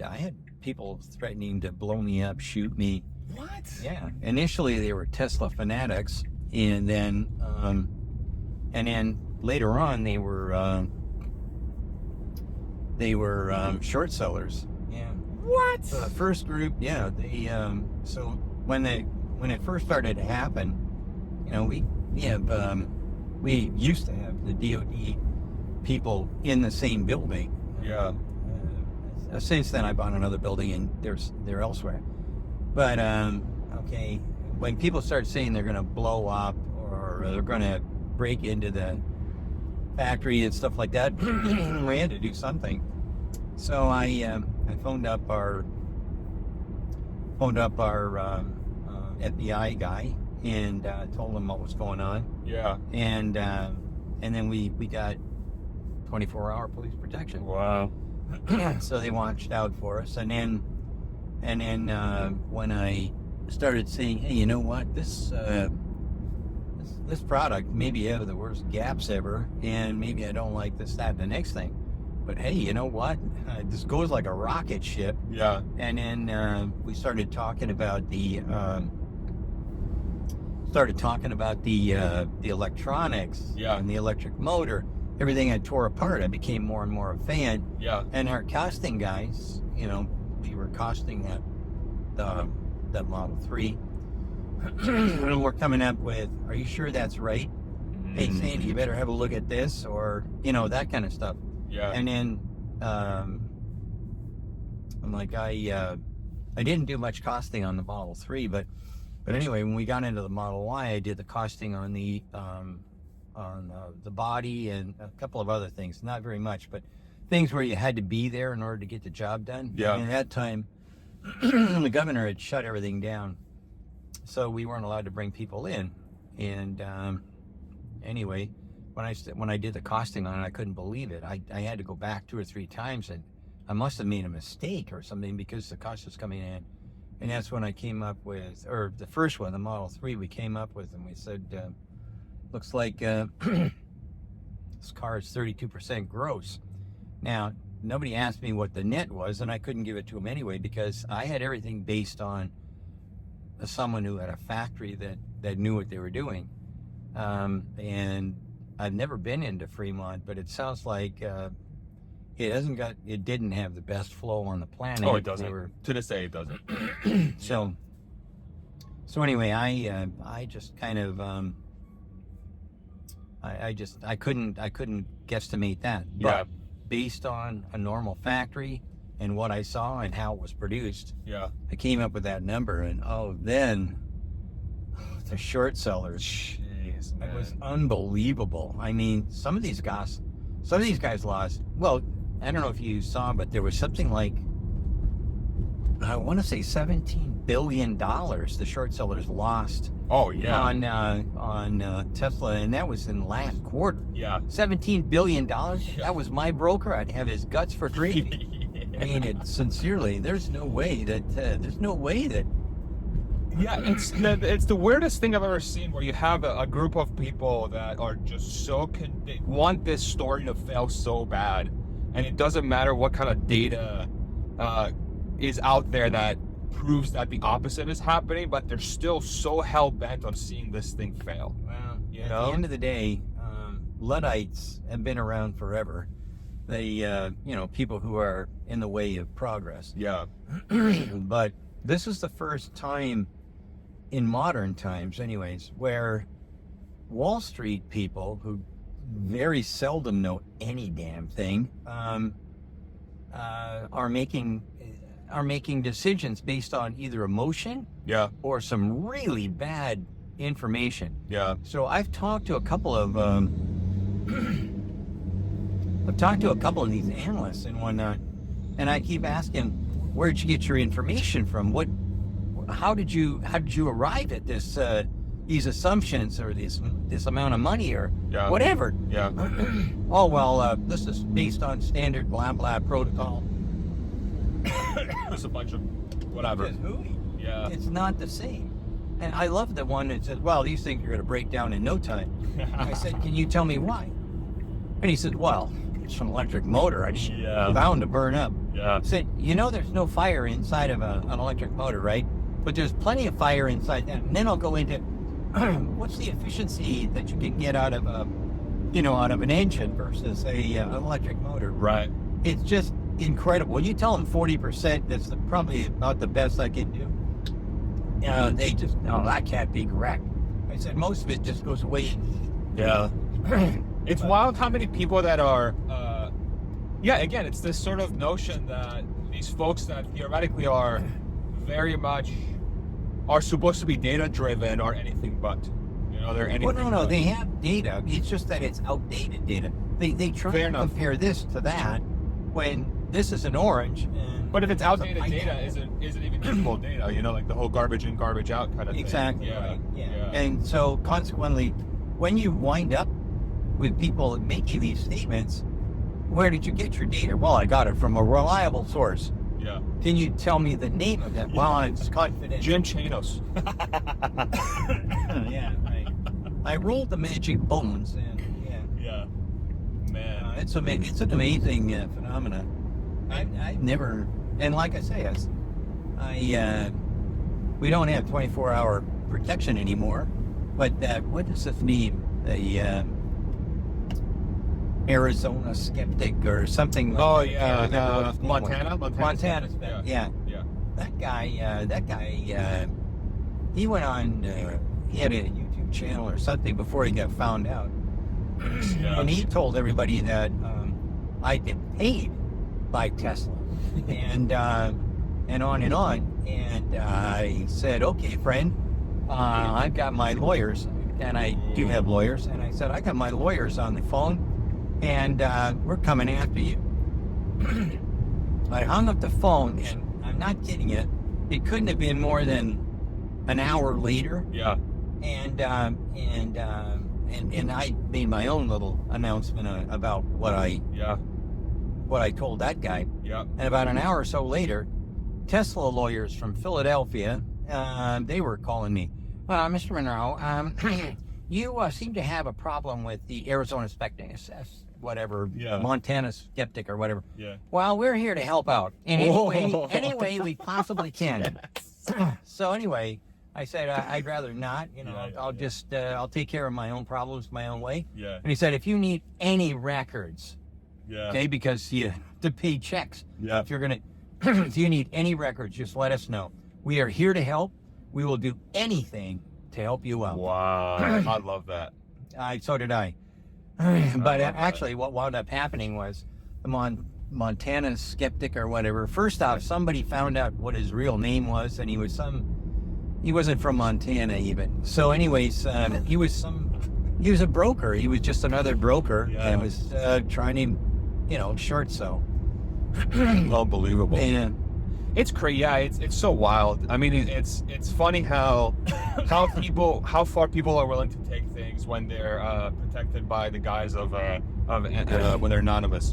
I had people threatening to blow me up, shoot me. What? Yeah. Initially, they were Tesla fanatics, and then later on, they were short sellers. Yeah. What? So the first group, yeah, they so when it first started to happen, we used to have the DoD people in the same building. Yeah. Since then, I bought another building, and they're elsewhere. But okay, when people start saying they're going to blow up or they're going to break into the factory and stuff like that, we had to do something. So I phoned up our FBI guy and told him what was going on. Yeah. And then we got 24-hour police protection. Wow. So they watched out for us, and then when I started saying, hey, you know what, this product maybe have the worst gaps ever, and maybe I don't like this, that, and the next thing, but hey, you know what, this goes like a rocket ship. Yeah. And then we started talking about the electronics. Yeah. And the electric motor. Everything I tore apart, I became more and more a fan. Yeah. And our costing guys, we were costing that Model 3. And we're coming up with, are you sure that's right? Hey, Sandy, you better have a look at this, or, that kind of stuff. Yeah. And then I'm like, I didn't do much costing on the Model 3, but anyway, when we got into the Model Y, I did the costing on the body and a couple of other things. Not very much, but things where you had to be there in order to get the job done. Yeah. And at that time, the governor had shut everything down, so we weren't allowed to bring people in. And anyway, when I did the costing on it, I couldn't believe it. I had to go back 2 or 3 times, and I must have made a mistake or something because the cost was coming in. And that's when I came up with, or the first one, the Model 3, we came up with, and we said, looks like this car is 32% gross. Now, nobody asked me what the net was, and I couldn't give it to them anyway because I had everything based on someone who had a factory that knew what they were doing. And I've never been into Fremont, but it sounds like it didn't have the best flow on the planet. Oh, it doesn't. To this day, it doesn't. So anyway, I just kind of I couldn't guesstimate that. Yeah. But based on a normal factory and what I saw and how it was produced, Yeah. I came up with that number. And then the short sellers, Jeez, man. it was unbelievable. I mean, some of these guys lost. Well, I don't know if you saw, but there was something like, I want to say $17 billion the short sellers lost. Oh, yeah. On Tesla, and that was in last quarter. Yeah. $17 billion. That was my broker. I'd have his guts for gravy. I mean, sincerely, there's no way that. Yeah, it's the weirdest thing I've ever seen, where you have a group of people that are just they want this story to fail so bad, and it doesn't matter what kind of data is out there that proves that the opposite is happening, but they're still so hell-bent on seeing this thing fail. Well, at the end of the day, Luddites have been around forever. They, people who are in the way of progress. Yeah. But this is the first time in modern times anyways, where Wall Street people who very seldom know any damn thing, are making decisions based on either emotion, Yeah. or some really bad information. Yeah. So I've talked to a couple of these analysts and whatnot, and I keep asking, where'd you get your information from? How did you arrive at these assumptions, or this amount of money, or whatever? Yeah. Oh, well, this is based on standard blah blah protocol. There's a bunch of whatever. Yeah. It's not the same. And I love the one that says, well, these things are going to break down in no time. I said, can you tell me why? And he said, well, it's an electric motor. It's bound to burn up. Yeah. Said, there's no fire inside of an electric motor, right? But there's plenty of fire inside that. And then I'll go into what's the efficiency that you can get out of an engine versus an electric motor. Right. It's just incredible. When you tell them 40%, that's probably about the best I can do. They just, no, that can't be correct. I said, most of it just goes away. Yeah. It's wild how many people that are, again, it's this sort of notion that these folks that theoretically are very much, are supposed to be data driven are anything but. They're anything Well, no, but. they have data. It's just that it's outdated data. They try Fair to enough. compare this to that when this is an orange. And But if it's outdated data, isn't even useful data, like the whole garbage in, garbage out kind of thing. Exactly. Yeah. Right. Yeah. Yeah. And so consequently, when you wind up with people making these statements, where did you get your data? Well, I got it from a reliable source. Yeah. Can you tell me the name of that? Well, it's confidential. Jim Chanos. Yeah, I rolled the magic bones, and Yeah. Man. it's an amazing phenomenon. I've never, and like I say, we don't have 24-hour protection anymore. But what is his name? The Arizona skeptic or something. Like that. Montana. Yeah. Yeah. That guy. He went on. He had a YouTube channel or something before he got found out, Yeah. and he told everybody that I'd been paid by Tesla, and on and on. And I said, "Okay, friend, I've got my lawyers, and I do have lawyers." And I said, "I got my lawyers on the phone, and we're coming after you." I hung up the phone, and I'm not kidding you. It couldn't have been more than an hour later. Yeah. And I made my own little announcement about what I told that guy. Yeah. And about an hour or so later, Tesla lawyers from Philadelphia, they were calling me. Mr. Munro, you seem to have a problem with the Arizona Montana skeptic or whatever. Yeah. Well, we're here to help out in any way we possibly can. So anyway, I said, I'd rather not, I'll take care of my own problems my own way. Yeah. And he said, if you need any records, Yeah. okay, because you have to pay checks. Yeah. If you need any records, just let us know. We are here to help. We will do anything to help you out. Wow. I love that. So did I. But actually, what wound up happening was the Montana skeptic or whatever. First off, somebody found out what his real name was, and he wasn't from Montana even. So anyways, he was a broker. He was just another broker that was trying to, short sell. Unbelievable. And, It's crazy. Yeah, it's so wild. I mean, it's funny how far people are willing to take things when they're protected by the guise of when they're anonymous.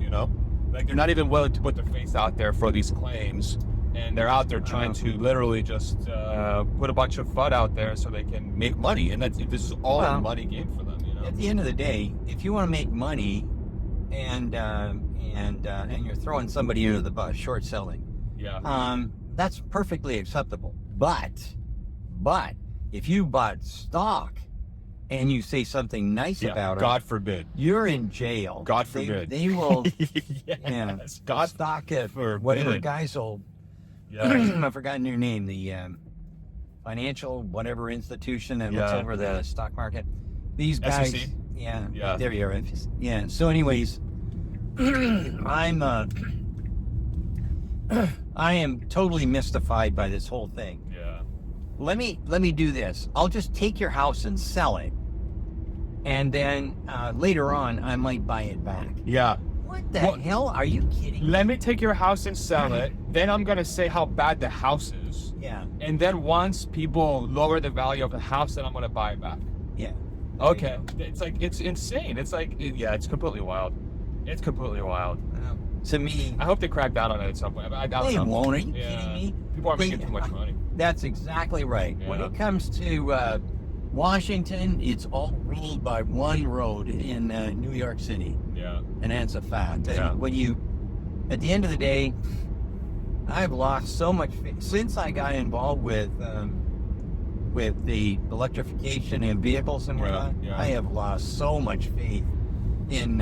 Like they're not even willing to put their face out there for these claims, and they're out there trying to literally just put a bunch of FUD out there so they can make money, and this is all a money game for them. At the end of the day, if you want to make money, and you're throwing somebody into the bus, short selling. Yeah. That's perfectly acceptable. But if you bought stock and you say something nice about God it, forbid. you're in jail. God forbid. They will. Yes. God stock it forbid. whatever guys will. Yeah. I've forgotten your name. The financial whatever institution that looks over the stock market. These guys. SEC? Yeah. There you are. Yeah. So, anyways, I am totally mystified by this whole thing. Yeah. Let me do this. I'll just take your house and sell it, and then later on I might buy it back. Yeah. What the hell? Are you kidding? Let me take your house and sell it. Then I'm gonna say how bad the house is. Yeah. And then once people lower the value of the house, then I'm gonna buy it back. Yeah. Okay. It's like it's insane. It's like it's completely wild. It's completely wild. To me, I hope they crack down on it at some point. I doubt they so. won't. Are you kidding me? People are making too much money. That's exactly right. Yeah. When it comes to Washington, it's all ruled by one road in New York City, Yeah. and that's a fact. Yeah. And when at the end of the day, I've lost so much faith since I got involved with the electrification in vehicles and whatnot. Yeah. I have lost so much faith in,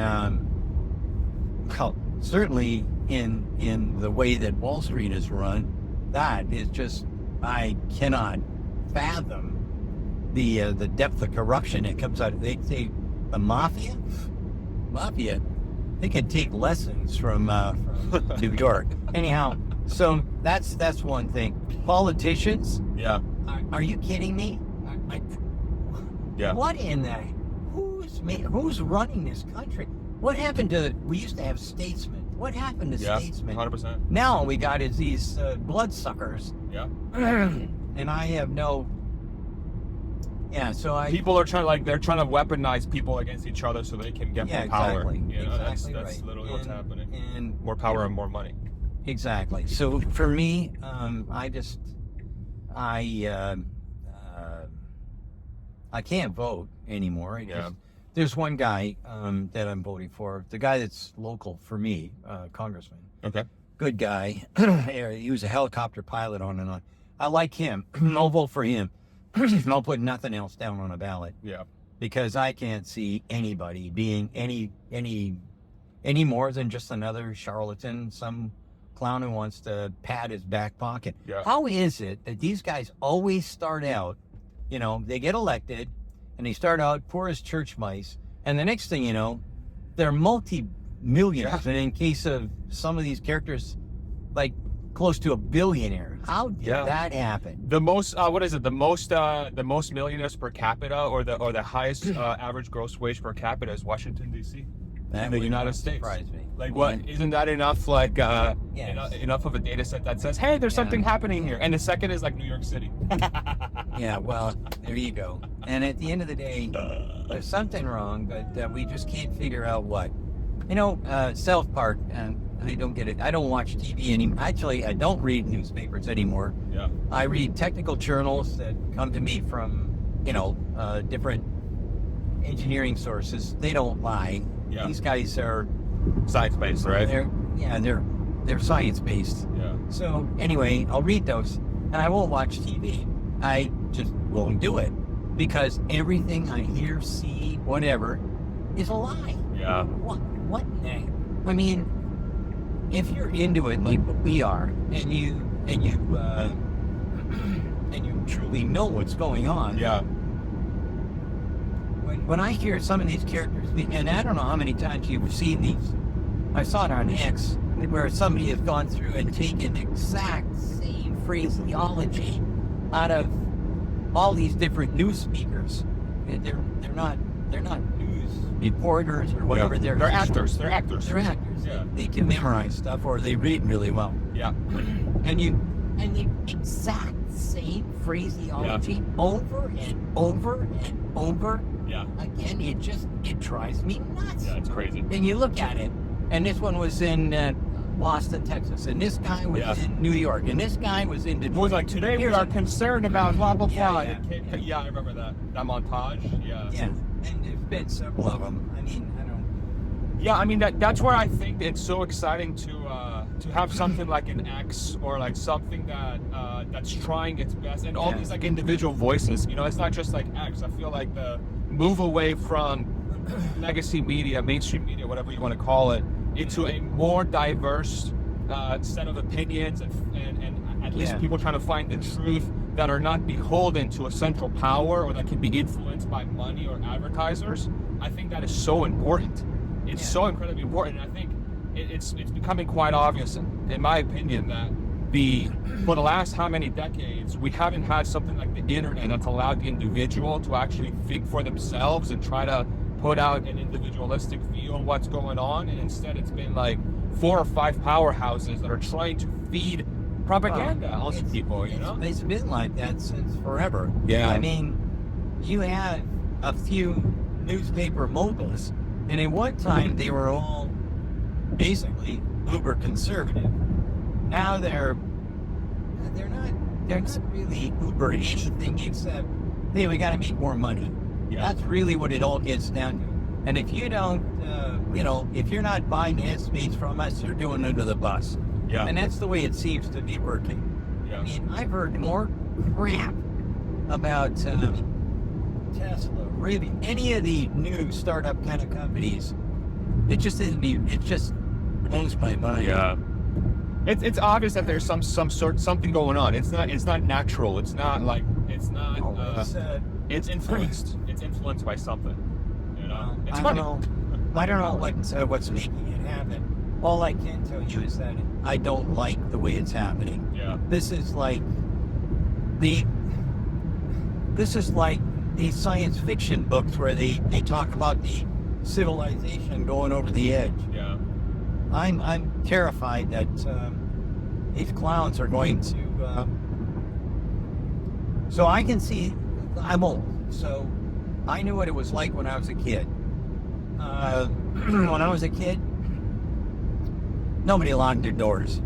well, certainly in the way that Wall Street is run. That is just, I cannot fathom the depth of corruption that comes out. They say the mafia, they can take lessons from New York. Anyhow, so that's one thing. Politicians. Yeah. Are you kidding me? Yeah. What in the? Who's running this country? What happened to? We used to have statesmen. What happened to statesmen? 100%. Now all we got is these bloodsuckers. Yeah. And I have no. Yeah. So people are they're trying to weaponize people against each other so they can get more power. Exactly. You know, that's right. literally what's happening. And more power and more money. Exactly. So for me, I can't vote anymore. There's one guy that I'm voting for. The guy that's local for me, congressman. Okay. Good guy. He was a helicopter pilot on and on. I like him. I'll vote for him. I'll put nothing else down on a ballot. Yeah. Because I can't see anybody being any more than just another charlatan, some clown who wants to pad his back pocket. Yeah. How is it that these guys always start out, they get elected and they start out poor as church mice, and the next thing you know, they're multi-millionaires. Yeah. And in case of some of these characters, like close to a billionaire. How did that happen? The most, the most millionaires per capita, or the highest average gross wage per capita is Washington D.C. in the United States. Surprise me. Like, what? Isn't that enough? Like, enough of a data set that says, hey, there's something happening here. And the second is like New York City. Yeah, well, there you go. And at the end of the day, there's something wrong, but we just can't figure out what. South Park, I don't get it. I don't watch TV anymore. Actually, I don't read newspapers anymore. Yeah. I read technical journals that come to me from, different engineering sources. They don't lie. Yeah. These guys are science-based, right? They're science-based. Yeah. So anyway, I'll read those, and I won't watch TV. I just won't do it because everything I hear, see, whatever, is a lie. Yeah. What? I mean, if you're into it like we are, and you truly know what's going on. Yeah. When I hear some of these characters, and I don't know how many times you've seen these, I saw it on X, where somebody has gone through and taken exact same phraseology out of all these different news speakers. And they're not news reporters or whatever. Yeah. They're actors. They're actors. Yeah. They can memorize stuff or they read really well. Yeah. And the exact same phraseology over and over and over. Yeah. Again, it drives me nuts. Yeah, it's crazy. And you look at it, and this one was in Austin, Texas, and this guy was in New York, and this guy was in Detroit. It was like, today we are concerned about blah, blah, blah. Yeah, I remember that montage. Yeah. Yeah, and there's been several of them. I mean, I don't... Yeah, I mean, that's where I think it's so exciting to have something like an X, or like something that's trying its best, and all these like individual voices. It's not just like X. I feel like the move away from legacy media, mainstream media, whatever you want to call it, into a more diverse set of opinions, and at least people trying to find the truth that are not beholden to a central power, or that can be influenced by money or advertisers. I think that is so important. It's so incredibly important, and I think it's becoming quite obvious, in my opinion, that for the last how many decades, we haven't had something like the internet that's allowed the individual to actually think for themselves and try to put out an individualistic view on what's going on. And instead, it's been like 4 or 5 powerhouses that are trying to feed propaganda onto people, It's been like that since forever. Yeah. I mean, you had a few newspaper moguls, and at one time they were all basically uber conservative. Now they're not really uber anything except, hey, we got to make more money. Yeah. That's really what it all gets down to. And if you don't, if you're not buying estimates from us, you're doing under the bus. Yeah. And that's the way it seems to be working. Yeah. I mean, I've heard more crap about Tesla, really, any of the new startup kind of companies. It just isn't even, it just blows my mind. Yeah. It's obvious that there's something going on. It's not natural. It's not like it's influenced. It's influenced by something. You know. It's I funny. don't know what's making it happen. All I can tell you is that I don't like the way it's happening. Yeah. This is like these science fiction books where they talk about the civilization going over the edge. Yeah. I'm terrified that these clowns are going to. So I can see. I'm old, so I knew what it was like when I was a kid. When I was a kid, nobody locked their doors.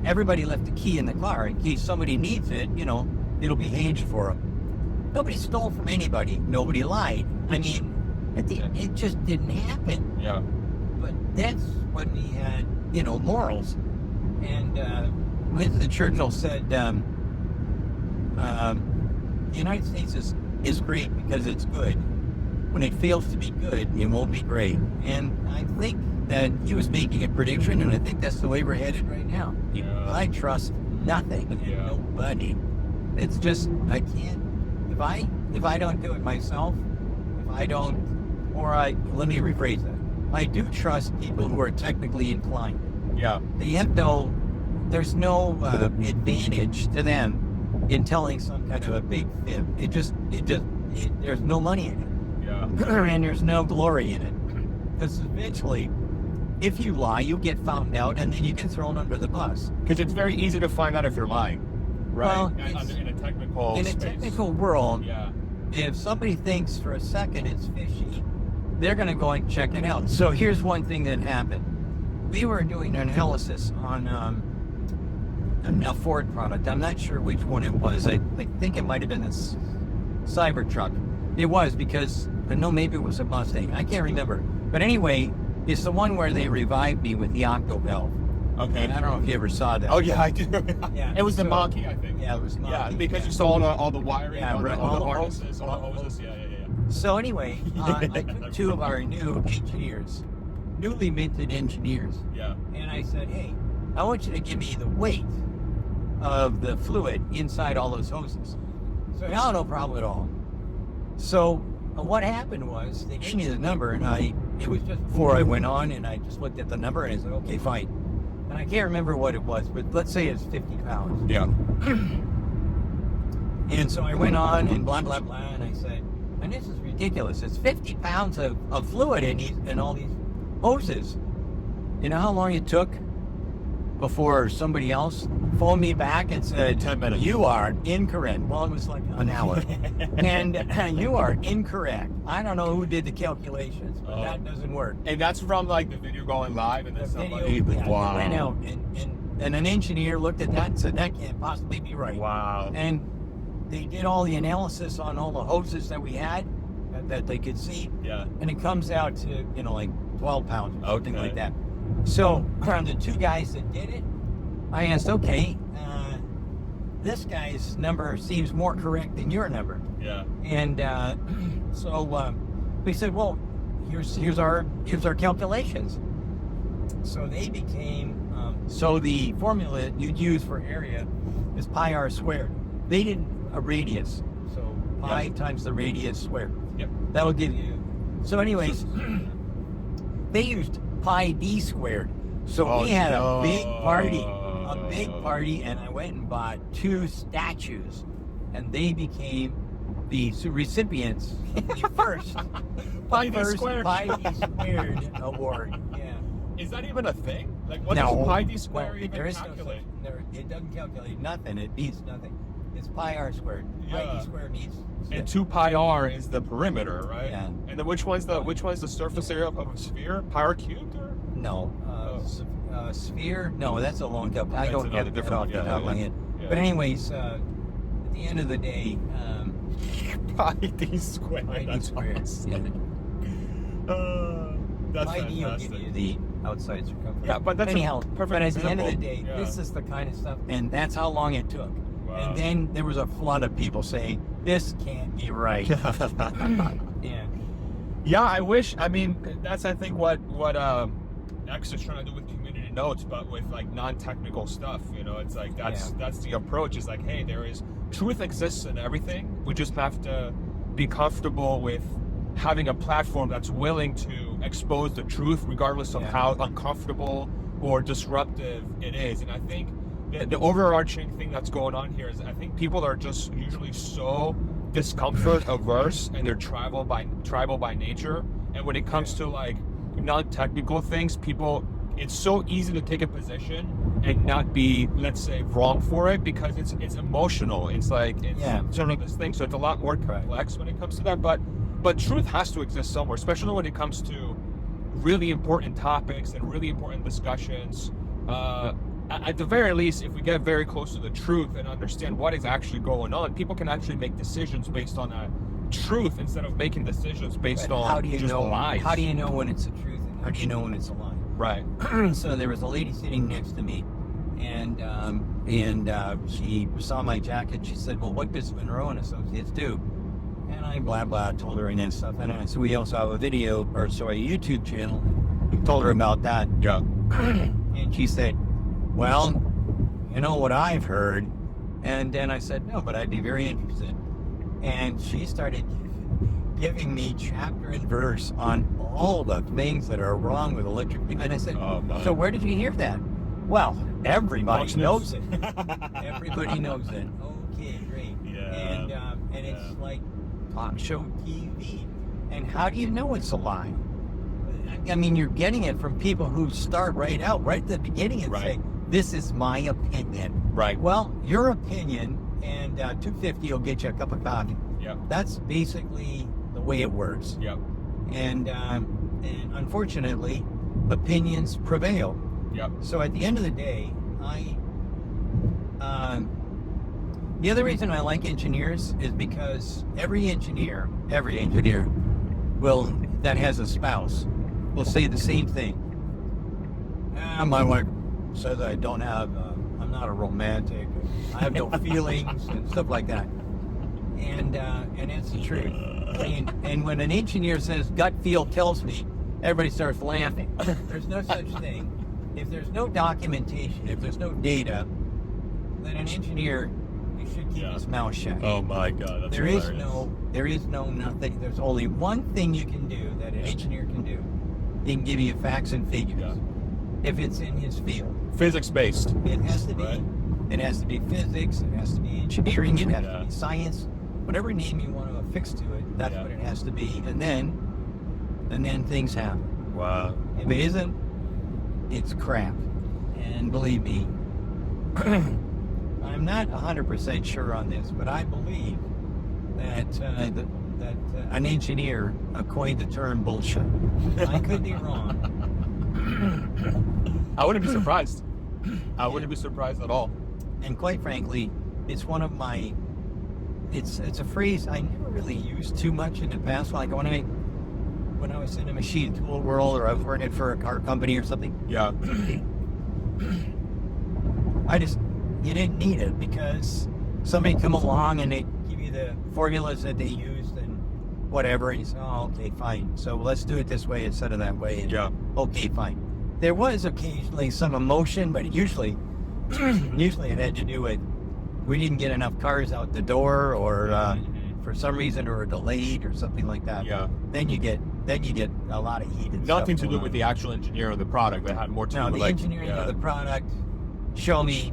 Everybody left the key in the car in case somebody needs it. You know, it'll be aged for them. Nobody stole from anybody. Nobody lied. I mean, it just didn't happen. Yeah. But that's when we had, morals. And Winston Churchill said, the United States is great because it's good. When it fails to be good, it won't be great. And I think that he was making a prediction, and I think that's the way we're headed right now. Yeah. I trust nothing and nobody. It's just, I can't, if I don't do it myself, let me rephrase that. I do trust people who are technically inclined. Yeah. There's no advantage to them in telling some kind of a big fib. There's no money in it. Yeah. And there's no glory in it. Because eventually, if you lie, you get found out and then you get thrown under the bus. Because it's very easy to find out if you're lying. Right. Well, in a technical in a space. technical world, Yeah. if somebody thinks for a second it's fishy, they're going to go and check it out. So here's one thing that happened. We were doing an analysis on a Ford product. I'm not sure which one it was. I think it might have been this Cybertruck. It was because, no, maybe it was a Mustang. I can't remember. But anyway, it's the one where they revived me with the octo valve. Okay. And I don't know if you ever saw that. Oh yeah, I do. Yeah. It was the Monkey, I think. Yeah, it was Yeah, Monkey, because you saw all the wiring, Yeah, all right, the harnesses, all the hoses. Yeah. So anyway, I took two of our newly minted engineers, Yeah. and I said, hey, I want you to give me the weight of the fluid inside all those hoses. So no problem at all. So what happened was they gave me the number, and it was just before I went on, and I just looked at the number and I said, okay, fine. And I can't remember what it was, but let's say it's 50 pounds. Yeah. And so I went on and blah, blah, blah, and I said, and this is ridiculous. It's 50 pounds of fluid in all these hoses. You know how long it took before somebody else phoned me back and said, 10 minutes. You are incorrect. Well, it was like an hour. And you are incorrect. I don't know who did the calculations, but that doesn't work. And that's from like the video going live, and then somebody. Wow. I know. And an engineer looked at that and said, that can't possibly be right. Wow. And they did all the analysis on all the hoses that we had that they could see. Yeah. And it comes out to, like 12 pounds or something Okay. like that. So from the two guys that did it, I asked, okay, this guy's number seems more correct than your number. Yeah. And so we said, well, here's our calculations. So they became, so the formula you'd use for area is pi r squared. They did a radius. So pi times the radius squared. Yep. That'll give you. So anyways, they used pi d squared. So we had a big party, and I went and bought two statues, and they became the recipients of the first Pi d squared. Pi d squared award. Yeah. Is that even a thing? Like, what No. does pi d squared Well, even there is calculate? it doesn't calculate nothing. It means nothing. It's pi r squared. Pi Yeah. d squared means. And 2 pi r is the perimeter, right? Yeah. And then which one's the surface area of a sphere? Pi r cubed or? No. Sphere? No, that's a long cup. I don't another get different off the one, top of my head. Yeah. But anyways, at the end of the day, Pi d squared. pi d That's squared. awesome. Yeah. That's My deal give fantastic. you the outside circumference. Yeah, but that's anyhow. a perfect But at the end of the example. day, Yeah. this is the kind of stuff, and that's how long it took. Wow. And then there was a flood of people saying, "This can't be right." Yeah. Yeah, I wish. I mean, that's I think what X is trying to do with community notes, but with like non-technical stuff. You know, it's like that's the approach. Is like, hey, there is truth exists in everything. We just have to be comfortable with having a platform that's willing to expose the truth, regardless of how uncomfortable or disruptive it is. And I think the overarching thing that's going on here is I think people are just usually so discomfort averse, and they're tribal by nature. And when it comes to like non-technical things, people, it's so easy to take a position and not be, let's say, wrong for it, because it's emotional. It's like it's sort of this thing. So it's a lot more complex when it comes to that. But truth has to exist somewhere, especially when it comes to really important topics and really important discussions. At the very least, if we get very close to the truth and understand what is actually going on, people can actually make decisions based on that truth instead of making decisions based on lies. How do you know when it's the truth, and how do you know when it's a lie? Right. So there was a lady sitting next to me, and she saw my jacket. She said, "Well, what does Munro and Associates do?" And I blah blah told her and then stuff. And so we also have a YouTube channel. Told her about that. Yeah. And she said, "Well, you know what I've heard." And then I said, "No, but I'd be very interested." And she started giving me chapter and verse on all the things that are wrong with electric vehicles. And I said, "So where did you hear that?" "Well, everybody knows it." Everybody knows it. Okay, great. Yeah. And it's like talk show TV. And how do you know it's a lie? I mean, you're getting it from people who start right at the beginning and say, "This is my opinion." Right. Well, your opinion and $2.50 will get you a cup of coffee. Yep. That's basically the way it works. Yep. And unfortunately, opinions prevail. Yep. So at the end of the day, the other reason I like engineers is because every engineer that has a spouse will say the same thing. My wife says I don't have, I'm not a romantic, I have no feelings and stuff like that. And it's the truth. And when an engineer says gut feel tells me, everybody starts laughing. There's no such thing. If there's no documentation, if there's no data, then an engineer should keep his mouth shut. Oh my God, that's There is hilarious. no nothing. There's only one thing you can do that an engineer can do. He can give you facts and figures. If it's in his field. Physics based. It has to be. Right. It has to be physics. It has to be engineering. It has to be science. Whatever name you want to affix to it, that's what it has to be. And then things happen. Wow. If it isn't, it's crap. And believe me, I'm not 100% sure on this, but I believe that an engineer coined the term bullshit. I could be wrong. I wouldn't be surprised. I wouldn't be surprised at all. And quite frankly, it's one of my, it's a phrase I never really used too much in the past. Like when I was in the machine tool world, or I was working for a car company or something. Yeah. You didn't need it, because somebody come along and they give you the formulas that they used and whatever, and you say, "Oh, okay, fine. So let's do it this way instead of that way." And, okay, fine. There was occasionally some emotion, but usually it had to do with we didn't get enough cars out the door, or for some reason, or delayed, or something like that. Yeah. Then you get a lot of heat. And Nothing stuff to do with the actual engineering of the product. That had more to do with the engineering of the product. Show me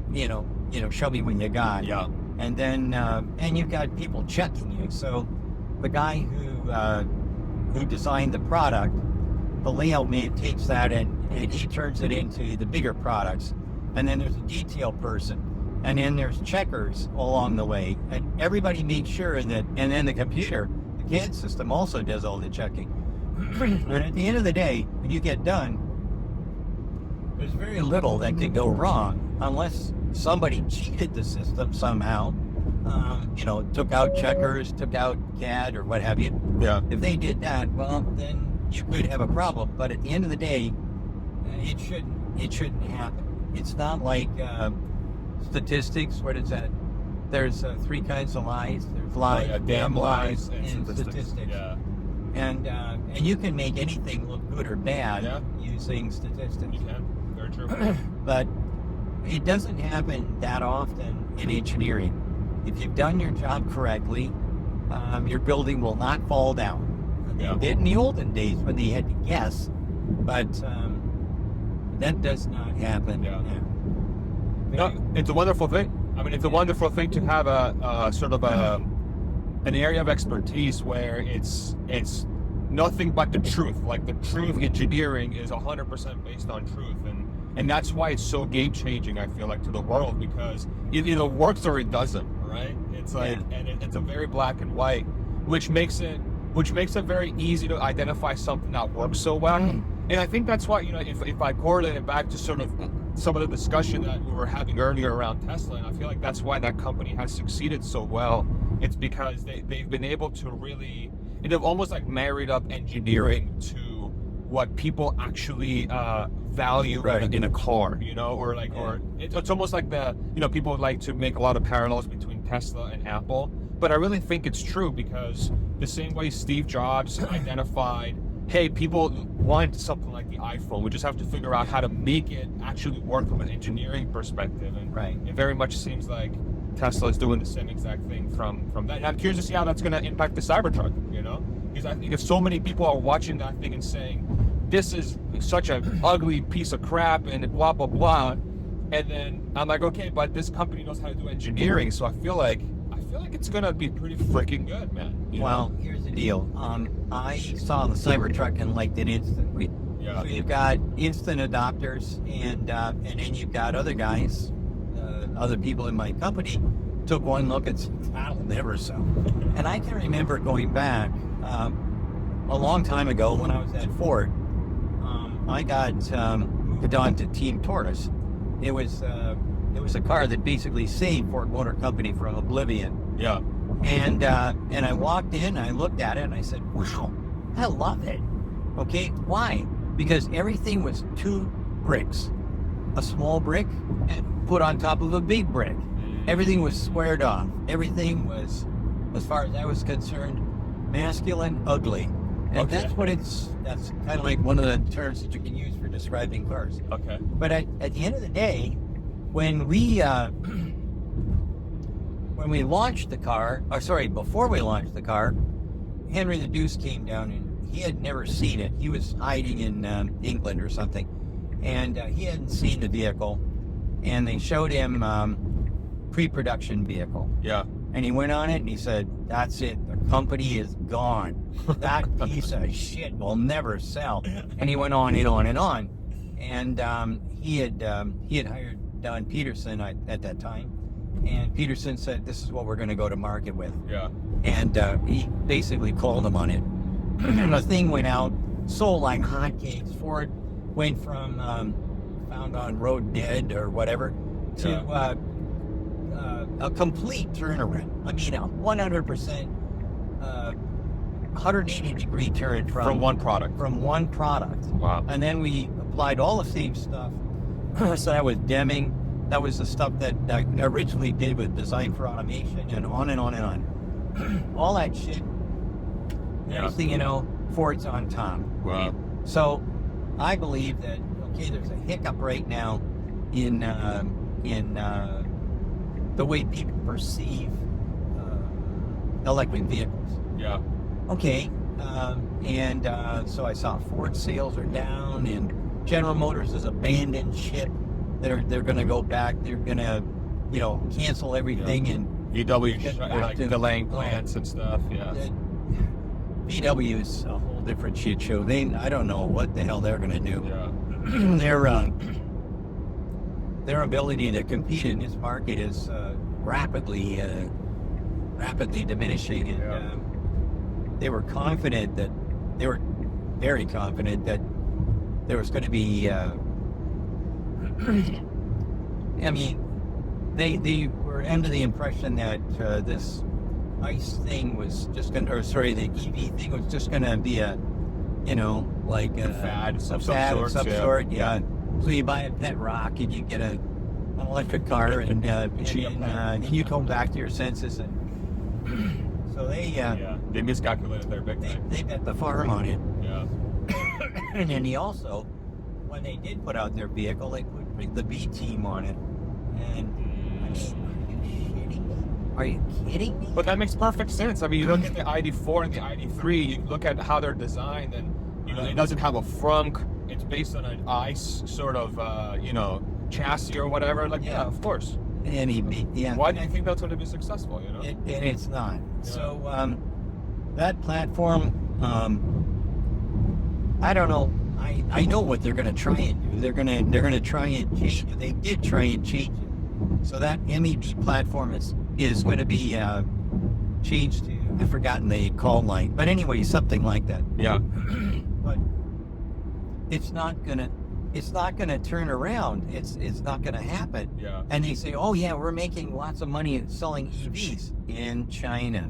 what you got. Yeah. And then and you've got people checking you. So the guy who designed the product, the layout man takes that and he turns it into the bigger products. And then there's a detail person, and then there's checkers along the way, and everybody makes sure that. And then the computer, the CAD system, also does all the checking. And at the end of the day, when you get done, there's very little that could go wrong unless somebody cheated the system somehow. Took out checkers, took out CAD, or what have you. Yeah. If they did that, well, then you could have a problem. But at the end of the day, it shouldn't happen. It's not like statistics. What is that? There's 3 kinds of lies. There's lies, damn lies, and statistics. Yeah. And you can make anything look good or bad using statistics. You can. Very true. But it doesn't happen that often in engineering. If you've done your job correctly, your building will not fall down. They did in the olden days when they had to guess, but that does not happen now. No, it's a wonderful thing. I mean, it's a wonderful thing to have a sort of an area of expertise where it's nothing but the truth. Like the truth engineering is 100% based on truth, and that's why it's so game changing. I feel like to the world, because it either works or it doesn't. Right? It's like, and it's a very black and white, which makes it very easy to identify something that works so well. And I think that's why, if I correlate it back to sort of some of the discussion that we were having earlier around Tesla, and I feel like that's why that company has succeeded so well. It's because they've been able to really, they've almost like married up engineering to what people actually value in a car, or like, or it's almost like people like to make a lot of parallels between Tesla and Apple, but I really think it's true, because the same way Steve Jobs identified, hey, people want something like the iPhone, we just have to figure out how to make it actually work from an engineering perspective, and it very much seems like Tesla is doing the same exact thing from that. And I'm curious to see how that's going to impact the Cybertruck, because I think if so many people are watching that thing and saying, this is such an ugly piece of crap and blah, blah, blah. And then I'm like, okay, but this company knows how to do engineering. So I feel like it's going to be pretty freaking good, man. Well, here's the deal. I saw the Cybertruck and liked it instantly. So you've got instant adopters, and then you've got other guys, other people in my company took one look and said, that'll never sell. And I can remember going back a long time ago when I was at Ford. I got moved on to Team Taurus. It was a car that basically saved Ford Motor Company from oblivion. Yeah. And I walked in, I looked at it, and I said, wow, I love it. Okay, why? Because everything was 2 bricks. A small brick and put on top of a big brick. Everything was squared off. Everything was, as far as I was concerned, masculine, ugly. And that's kind of like one of the terms that you can use for describing cars. Okay. But at the end of the day, when we launched the car, before we launched the car, Henry the Deuce came down, and he had never seen it. He was hiding in England or something, and he hadn't seen the vehicle, and they showed him pre-production vehicle. Yeah. And he went on it and he said, that's it. The company is gone. That piece of shit will never sell. And he went on and on and on. And he had hired Don Peterson at that time. And Peterson said, this is what we're going to go to market with. Yeah. And he basically called him on it. And the thing went out, sold like hotcakes. Ford went from found on road dead or whatever to a complete turnaround. I mean, a 100%, 180-degree turn from one product. From one product. Wow. And then we applied all the same stuff. So that was Deming. That was the stuff that I originally did with Design for Automation, and on and on and on. All that shit. Next thing you know, Ford's on top. Wow. So I believe that, okay, there's a hiccup right now in the way people perceive electric vehicles. Yeah. Okay. So I saw Ford sales are down, and General Motors has abandoned ship. They're going to go back. They're going to, cancel everything and VW delaying plants and stuff. Yeah. VW is a whole different shit show. I don't know what the hell they're going to do. Yeah. Their ability to compete in this market is rapidly diminishing, and they were very confident that there was going to be. I mean, they were under the impression that this ICE thing was just going to, the EV thing was just going to be a like fad of some sort. Yeah. So you buy a pet rock and you get an electric car, and you come back to your senses. And so they miscalculated their big time. They bet the farm on it. Yeah. And then he also, when they did put out their vehicle, they put the B team on it. And are you kidding me? But that makes perfect sense. I mean, you look at the ID4 and the ID3, you look at how they're designed, and it doesn't have a frunk. It's based on an ICE sort of chassis or whatever. Like, yeah, of course. And why do you think that's going to be successful? And it's not. Yeah. So that platform, I don't know. I know what they're going to try and do. They're going to try and change it. They did try and change it. So that MEP platform is going to be changed to, I've forgotten the call line, but anyway, something like that. Yeah. But it's not gonna turn around. It's not gonna happen. Yeah. And they say, oh yeah, we're making lots of money selling EVs in China.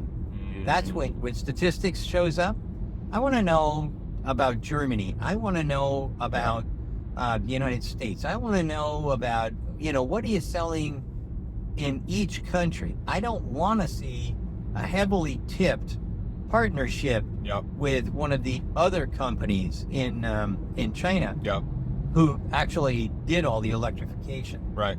That's when statistics shows up. I want to know about Germany. I want to know about the United States. I want to know about what are you selling in each country. I don't want to see a heavily tipped partnership with one of the other companies in China who actually did all the electrification. Right.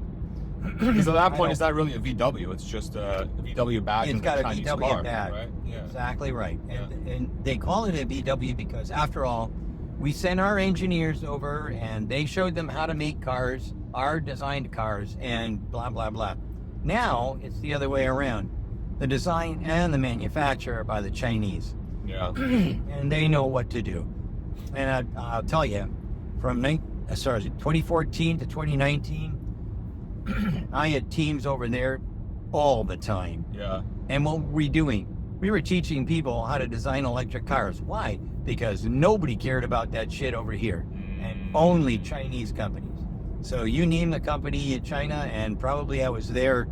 Because at that point, it's not really a VW. It's just a VW badge. It's got a Chinese VW car, badge. Right? Yeah. Exactly right. And they call it a VW because, after all, we sent our engineers over and they showed them how to make cars, our designed cars, and blah, blah, blah. Now it's the other way around. The design and the manufacture are by the Chinese. Yeah. And they know what to do. And I'll tell you, from 2014 to 2019, I had teams over there all the time. Yeah. And what were we doing? We were teaching people how to design electric cars. Why? Because nobody cared about that shit over here. And only Chinese companies. So you name the company in China, and probably I was there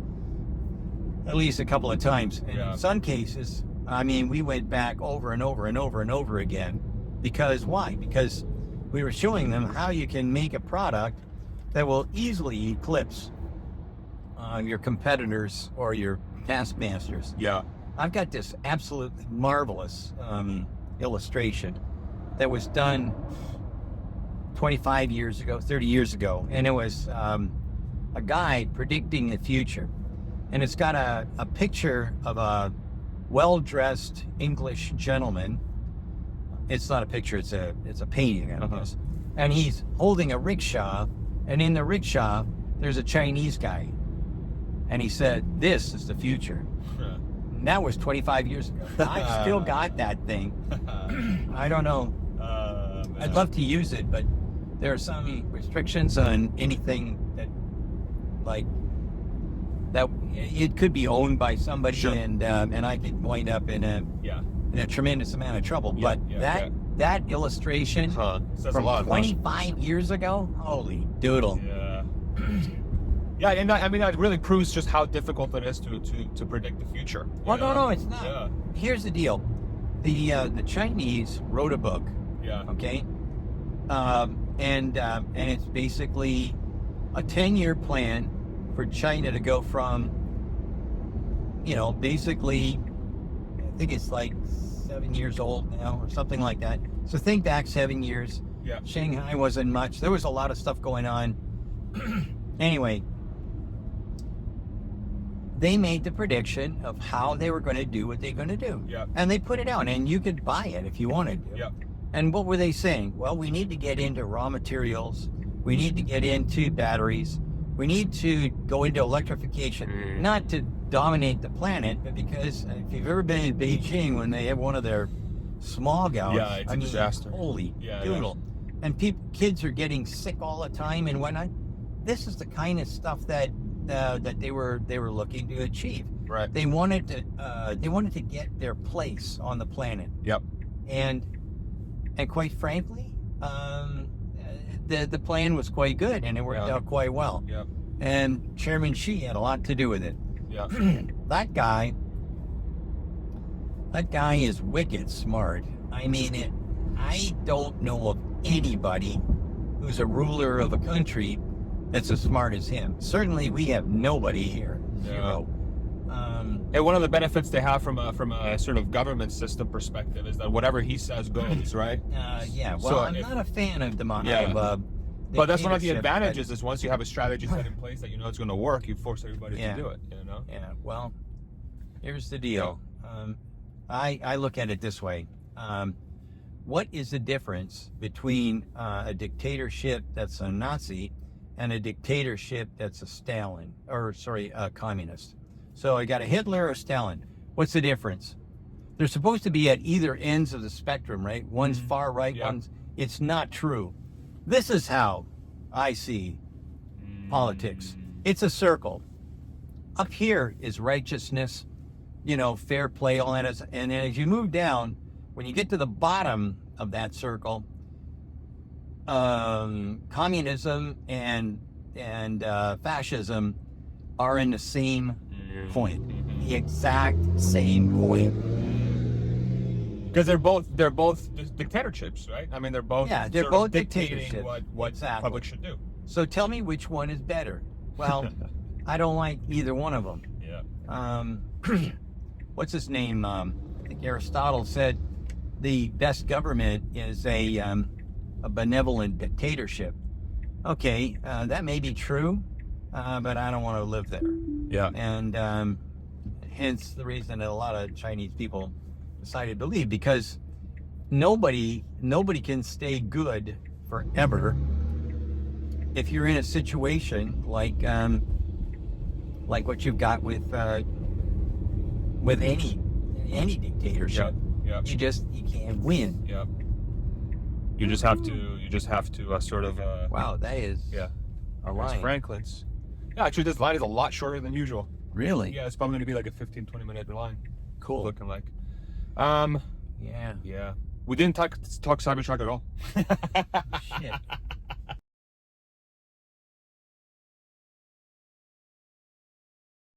at least a couple of times. And in some cases, I mean, we went back over and over and over and over again. Because why? Because we were showing them how you can make a product that will easily eclipse your competitors or your taskmasters. Yeah. I've got this absolutely marvelous illustration that was done 25 years ago, 30 years ago. And it was a guy predicting the future. And it's got a picture of a well-dressed English gentleman. It's not a picture, it's a painting, I guess. And he's holding a rickshaw, and in the rickshaw, there's a Chinese guy. And he said, "This is the future." And that was 25 years ago. I still got that thing. I don't know. I'd love to use it, but there are some restrictions on anything that it could be owned by somebody, and I could wind up in a tremendous amount of trouble. But that illustration from 25 years ago, holy doodle. Yeah. Yeah, and I mean that really proves just how difficult it is to predict the future. Well, no, it's not. Yeah. Here's the deal: the Chinese wrote a book. Yeah. Okay. And it's basically a 10-year plan for China to go from, basically, I think it's like 7 years old now or something like that. So think back 7 years. Yeah. Shanghai wasn't much. There was a lot of stuff going on. Anyway, they made the prediction of how they were going to do what they're going to do. Yeah. And they put it out, and you could buy it if you wanted to. Yeah. And what were they saying? Well, we need to get into raw materials. We need to get into batteries. We need to go into electrification, not to dominate the planet, but because if you've ever been in Beijing when they have one of their small gals, it's a disaster. Holy doodle. And kids are getting sick all the time and whatnot. This is the kind of stuff that they were looking to achieve. Right. They wanted to get their place on the planet. Yep. And quite frankly, the plan was quite good, and it worked out quite well. Yep. And Chairman Xi had a lot to do with it. Yeah. That guy is wicked smart. I mean it. I don't know of anybody who's a ruler of a country that's as smart as him. Certainly, we have nobody here. Zero. And one of the benefits they have from a sort of government system perspective is that whatever he says goes, right? Yeah. Well, So I'm not a fan of but that's one of the dictatorship, advantages is once you have a strategy set in place that you know it's going to work, you force everybody Yeah. to do it. You know? Yeah. Well, here's the deal. I look at it this way. What is the difference between a dictatorship that's a Nazi and a dictatorship that's a communist? So I got a Hitler or Stalin. What's the difference? They're supposed to be at either ends of the spectrum, right? One's far right, one's... It's not true. This is how I see politics. It's a circle. Up here is righteousness, fair play, all that. And then as you move down, when you get to the bottom of that circle, communism and fascism are in the same point, the exact same point. Because they're both dictatorships, right? I mean, they're both they're both dictating dictatorships. what Exactly. public should do. So tell me which one is better. Well, I don't like either one of them. Yeah. What's his name? I think Aristotle said the best government is a benevolent dictatorship. Okay, that may be true, but I don't want to live there. Yeah. And hence the reason that a lot of Chinese people decided to leave, because nobody can stay good forever if you're in a situation like what you've got with any dictatorship. Yep. You can't win. Yep. You just have to sort of Wow, that is a There's line. Franklin's. Yeah, actually this line is a lot shorter than usual. Really? Yeah, it's probably going to be like a 15-20 minute line. Cool. Looking like. Yeah. Yeah. We didn't talk Cybertruck at all. Shit.